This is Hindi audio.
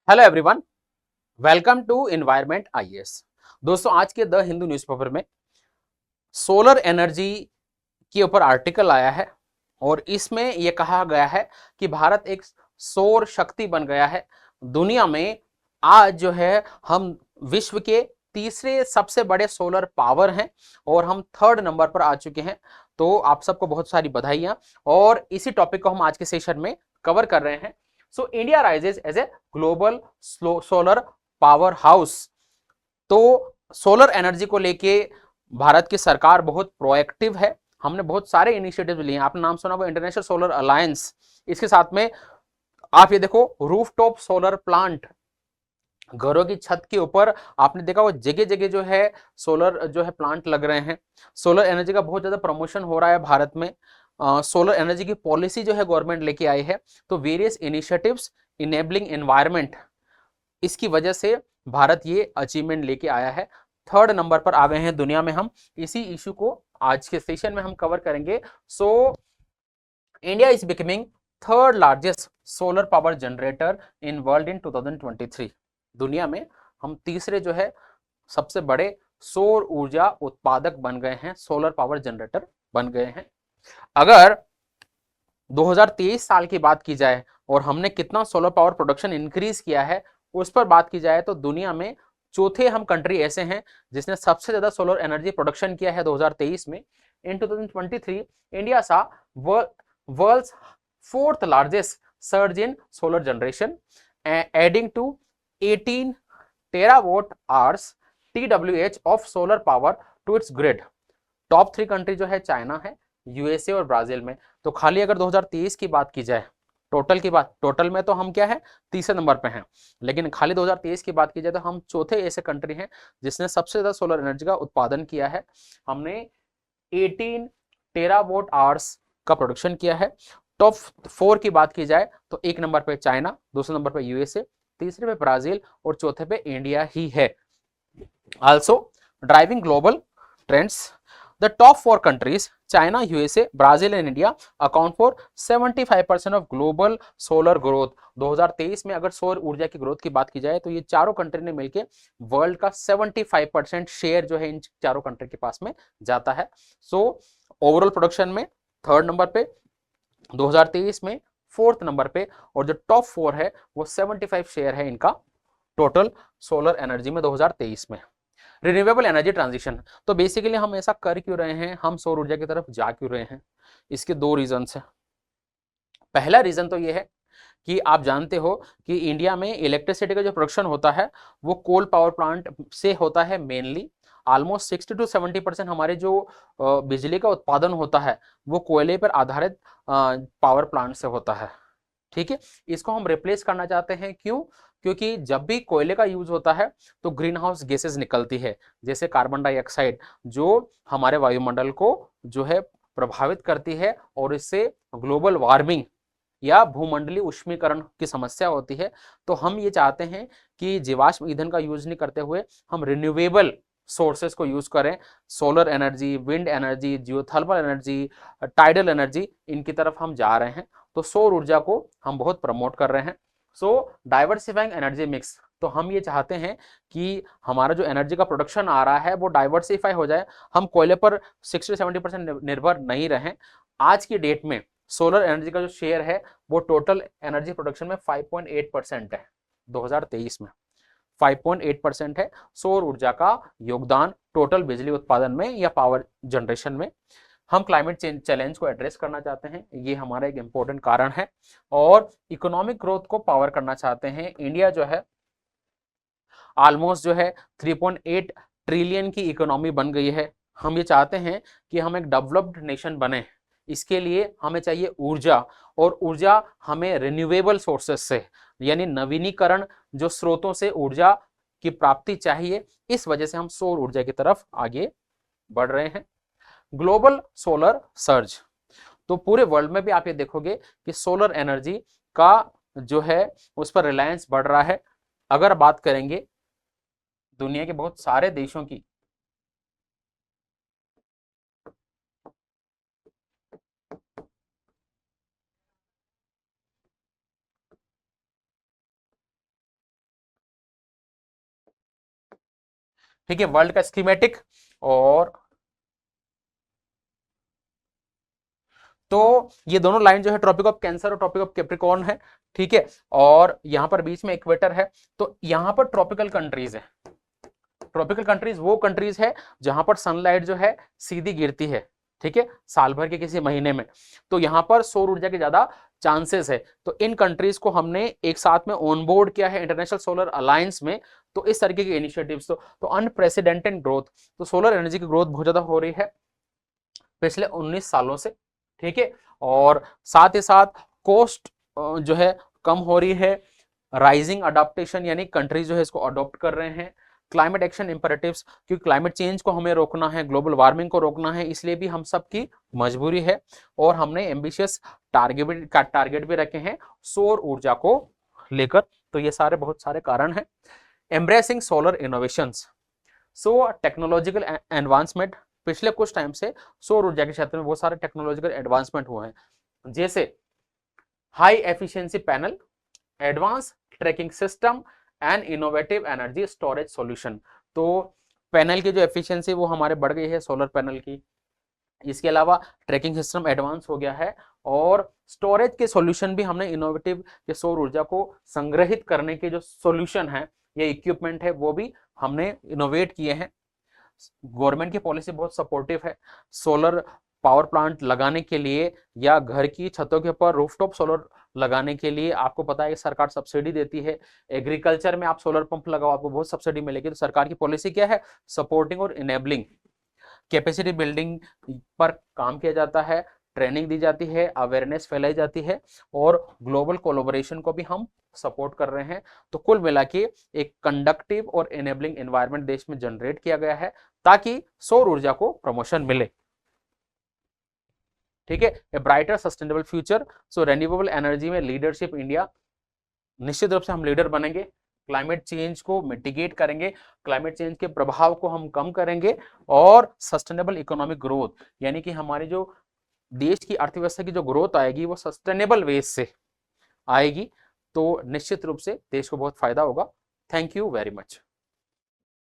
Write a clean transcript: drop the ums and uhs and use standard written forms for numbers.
Hello everyone, welcome to environment IAS. दोस्तों, आज के द हिंदू न्यूज़पेपर में सोलर एनर्जी के ऊपर आर्टिकल आया है और इसमें यह कहा गया है कि भारत एक सौर शक्ति बन गया है। दुनिया में आज जो है हम विश्व के तीसरे सबसे बड़े सोलर पावर हैं और हम थर्ड नंबर पर आ चुके हैं। तो आप सबको बहुत सारी बधाइयां और इसी टॉपिक को हम आज के सेशन में कवर कर रहे हैं। So India rises as a global solar power house. तो सोलर एनर्जी को लेके भारत की सरकार बहुत प्रोएक्टिव है। हमने बहुत सारे इनिशिएटिव लिए हैं। आपने नाम सुना होगा इंटरनेशनल सोलर अलायंस। इसके साथ में आप ये देखो, रूफटॉप सोलर प्लांट, घरों की छत के ऊपर आपने देखा वो जगह जगह जो है सोलर जो है प्लांट लग रहे हैं। सोलर एनर्जी का बहुत ज्यादा प्रमोशन हो रहा है भारत में। सोलर एनर्जी की पॉलिसी जो है गवर्नमेंट लेके आई है। तो वेरियस इनिशिएटिव्स इनेबलिंग एनवायरमेंट, इसकी वजह से भारत ये अचीवमेंट लेके आया है। थर्ड नंबर पर आ गए हैं दुनिया में हम। इसी इशू को आज के सेशन में हम कवर करेंगे। So India is becoming third largest solar power generator in world in 2023। दुनिया में हम तीसरे जो है सबसे बड़े सौर ऊर्जा उत्पादक बन गए हैं, सोलर पावर जनरेटर बन गए हैं। अगर 2023 साल की बात की जाए और हमने कितना सोलर पावर प्रोडक्शन इंक्रीज किया है उस पर बात की जाए तो दुनिया में चौथे हम कंट्री ऐसे हैं जिसने सबसे ज्यादा सोलर एनर्जी प्रोडक्शन किया है 2023 में। In 2023 India saw world's fourth largest surge in solar generation, adding to 18 terawatt hours TWH of solar power to its grid. Top three country जो है चाइना है, यूएसए और ब्राजील में। तो खाली अगर 2023 की बात की जाए, टोटल में तो हम क्या है, तीसरे नंबर पे हैं। लेकिन खाली 2023 की बात की जाए तो हम चौथे ऐसे कंट्री हैं जिसने सबसे ज्यादा सोलर एनर्जी का उत्पादन किया है। हमने 18 टेरावाट आवर्स का प्रोडक्शन किया है। टॉप फोर की बात की जाए तो एक नंबर पे चाइना, दूसरे नंबर पे यूएसए, तीसरे पे ब्राजील और चौथे पे इंडिया ही है। Also, driving global trends, the top four countries, China, USA, Brazil and India, account for 75% of global solar growth। 2023 में अगर सौर ऊर्जा की ग्रोथ की बात की जाए तो ये चारों कंट्री ने मिलकर वर्ल्ड का 75% शेयर जो है इन चारों कंट्री के पास में जाता है। सो ओवरऑल प्रोडक्शन में थर्ड नंबर पे, 2023 में फोर्थ नंबर पे, और जो टॉप फोर है वो 75 शेयर है इनका टोटल सोलर एनर्जी में 2023 में। रिन्यूएबल एनर्जी ट्रांजिशन, तो बेसिकली हम ऐसा कर क्यों रहे हैं, हम सौर ऊर्जा की तरफ जा क्यों रहे हैं, इसके दो रीजन है। पहला रीजन तो ये है कि आप जानते हो कि इंडिया में इलेक्ट्रिसिटी का जो प्रोडक्शन होता है वो कोल पावर प्लांट से होता है मेनली। ऑलमोस्ट 60 to 70% हमारे जो बिजली का उत्पादन होता है वो कोयले पर आधारित पावर प्लांट से होता है। ठीक है, इसको हम रिप्लेस करना चाहते हैं। क्यों? क्योंकि जब भी कोयले का यूज होता है तो ग्रीन हाउस गैसेज निकलती है, जैसे कार्बन डाइऑक्साइड, जो हमारे वायुमंडल को जो है प्रभावित करती है और इससे ग्लोबल वार्मिंग या भूमंडलीय उष्मीकरण की समस्या होती है। तो हम ये चाहते हैं कि जीवाश्म ईंधन का यूज नहीं करते हुए हम रिन्यूएबल सोर्सेस को यूज करें। Solar energy, wind energy, geothermal energy, tidal energy, इनकी तरफ हम जा रहे हैं। तो सौर ऊर्जा को हम बहुत प्रमोट कर रहे हैं। सो डाइवर्सिफाइंग एनर्जी मिक्स, तो हम ये चाहते हैं कि हमारा जो एनर्जी का प्रोडक्शन आ रहा है वो डाइवर्सिफाई हो जाए, हम कोयले पर 60 से 70% निर्भर नहीं रहें। आज की डेट में सोलर एनर्जी का जो शेयर है वो टोटल एनर्जी प्रोडक्शन में 5.8% है। 2023 में 5.8% है सौर ऊर्जा का योगदान टोटल बिजली उत्पादन में या पावर जनरेशन में। हम क्लाइमेट चेंज चैलेंज को एड्रेस करना चाहते हैं, ये हमारा एक इंपॉर्टेंट कारण है। और इकोनॉमिक ग्रोथ को पावर करना चाहते हैं। इंडिया जो है ऑलमोस्ट जो है 3.8 ट्रिलियन की इकोनॉमी बन गई है। हम ये चाहते हैं कि हम एक डेवलप्ड नेशन बने। इसके लिए हमें चाहिए ऊर्जा, और ऊर्जा हमें रिन्यूएबल सोर्सेस से, यानी नवीनीकरण जो स्रोतों से ऊर्जा की प्राप्ति चाहिए। इस वजह से हम सौर ऊर्जा की तरफ आगे बढ़ रहे हैं। ग्लोबल सोलर सर्ज, तो पूरे वर्ल्ड में भी आप ये देखोगे कि सोलर एनर्जी का जो है उस पर रिलायंस बढ़ रहा है। अगर बात करेंगे दुनिया के बहुत सारे देशों की, ठीक है, वर्ल्ड का स्कीमेटिक। और तो ये दोनों लाइन जो है ट्रॉपिक ऑफ कैंसर और ट्रॉपिक ऑफ कैप्रिकॉर्न है, ठीक है। और यहां पर बीच में इक्वेटर है, तो यहां पर ट्रॉपिकल कंट्रीज है। ट्रॉपिकल कंट्रीज वो कंट्रीज है जहां पर सनलाइट जो है सीधी गिरती है, ठीक है, साल भर के किसी महीने में। तो यहां पर सौर ऊर्जा के ज्यादा चांसेस है। तो इन कंट्रीज को हमने एक साथ में ऑन बोर्ड किया है इंटरनेशनल सोलर अलायंस में। तो इस तरीके के इनिशिएटिव्स तो अनप्रेसिडेंटेड ग्रोथ, तो सोलर एनर्जी की ग्रोथ बहुत ज्यादा हो रही है पिछले 19 सालों से, ठीक है। और साथ ही साथ कॉस्ट जो है कम हो रही है, राइजिंग अडॉप्टेशन यानी कंट्रीज जो है इसको अडॉप्ट कर रहे हैं, क्लाइमेट एक्शन इंपरेटिव्स, क्योंकि क्लाइमेट चेंज को हमें रोकना है, ग्लोबल वार्मिंग को रोकना है, इसलिए भी हम सबकी मजबूरी है। और हमने एम्बिशियस टारगेट भी रखे हैं सौर ऊर्जा को लेकर। तो ये सारे बहुत सारे कारण हैं। एम्ब्रेसिंग सोलर इनोवेशंस, सो टेक्नोलॉजिकल एडवांसमेंट, पिछले कुछ टाइम से सौर ऊर्जा के क्षेत्र में बहुत सारे टेक्नोलॉजिकल एडवांसमेंट हुए हैं, जैसे high efficiency panel, advance tracking system and innovative energy storage solution. तो पैनल की जो एफिशिएंसी वो हमारे बढ़ गई है सोलर पैनल की। इसके अलावा ट्रैकिंग सिस्टम एडवांस हो गया है, और स्टोरेज के सॉल्यूशन भी हमने इनोवेटिव, ये सौर ऊर्जा को संग्रहित करने के जो सॉल्यूशन है, ये इक्विपमेंट है, वो भी हमने इनोवेट किए हैं। गवर्नमेंट की पॉलिसी बहुत सपोर्टिव है सोलर पावर प्लांट लगाने के लिए, या घर की छतों के ऊपर रूफटॉप सोलर लगाने के लिए। आपको पता है कि सरकार सब्सिडी देती है, एग्रीकल्चर में आप सोलर पंप लगाओ आपको बहुत सब्सिडी मिलेगी। तो सरकार की पॉलिसी क्या है, सपोर्टिंग और इनेबलिंग, कैपेसिटी बिल्डिंग पर काम किया जाता है, ट्रेनिंग दी जाती है, अवेयरनेस फैलाई जाती है, और ग्लोबल कोलैबोरेशन को भी हम सपोर्ट कर रहे हैं। तो कुल मिला के एक कंडक्टिव और एनेबलिंग एनवायरनमेंट देश में जनरेट किया गया है ताकि सौर ऊर्जा को प्रमोशन मिले, ठीक है। ए ब्राइटर सस्टेनेबल फ्यूचर, सो रेन्यूएबल एनर्जी में लीडरशिप इंडिया, निश्चित रूप से हम लीडर बनेंगे, क्लाइमेट चेंज को मिटिगेट करेंगे, क्लाइमेट चेंज के प्रभाव को हम कम करेंगे, और सस्टेनेबल इकोनॉमिक ग्रोथ यानी कि हमारी जो देश की अर्थव्यवस्था की जो ग्रोथ आएगी वो सस्टेनेबल वेज से आएगी। तो निश्चित रूप से देश को बहुत फायदा होगा। Thank you very much.